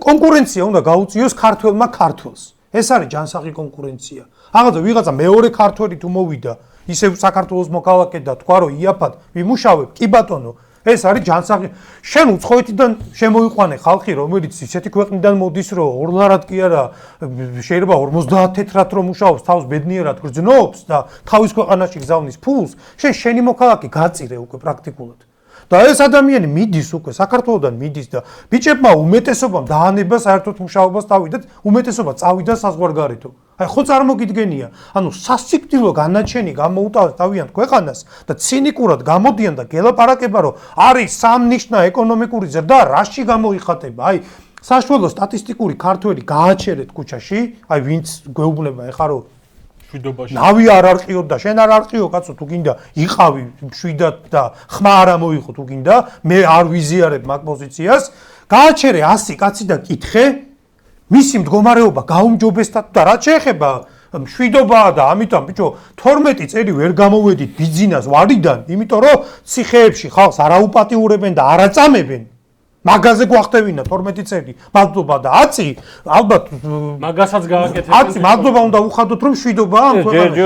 კონკურენცია უნდა გაუწიოს ქართველმა ქართველს. ეს არის ჯანსაღი კონკურენცია. აღარც ვიღაცა მეორე ქართველი თუ მოვიდა, ისევ საქართველოს მოქალაქე და თქვა რომ იაფად ვიმუშავებ, კი ბატონო, ეს არის ჯანსაღი. შენ უცხოეთიდან შემოიყვანე ხალხი, რომელიც ისეთი ქვეყნიდან მოდის, რომ ორლარად კი არა, შეიძლება 50 თეთრად რომ მუშაობს, თავს ბედნიერად გრძნობს და თავის ქვეყანაში გზავნის ფულს, შენი მოქალაქე გაწირე უკვე პრაქტიკულად. და ეს ადამიანი მიდის უკვე საქართველოსდან მიდის და ბიჭებმა უმეტესობამ დაანება საერთოდ მუშაობას დავიდათ, უმეტესობა წავიდა საზღვარგარეთო. აი ხო წარმოგიდგენია, ანუ სასიკვდილო განაჩენი გამოუტოვეს თავიანთ ქვეყანას და ცინიკურად გამოდიან და გელაპარაკება, რომ არის სამნიშნა ეკონომიკური ზრდა, რაში გამოიხატება. აი საშუალო სტატისტიკური ქართველი გააჩერეთ ქუჩაში, აი ვინც გვეუბნება ეხლა რომ ნავი არ არყიო და შენ არ არყიო კაცო თუ გინდა იყავი შვიდად და ხმა არ მოიღო თუ გინდა მე არ ვიზიარებ მაგ პოზიციას გააჩერე 100 კაცი და კითხე მისი მდგომარეობა გაუმჯობესდა და რა შეეხება შვიდობაა და ამიტომ ბიჭო 12 წელი ვერ გამოვედით ბიძინას ვარიდან იმიტომ რომ ციხეებში ხალხს არაუპატიურებენ და არაწამებენ მაგაზე გვახტევინა 12 წელი მადლობა და 10 ალბათ მაგასაც გააკეთებენ 10 მადლობა უნდა უხადოთ რომ შვიდობაა ამ ქვეყანაში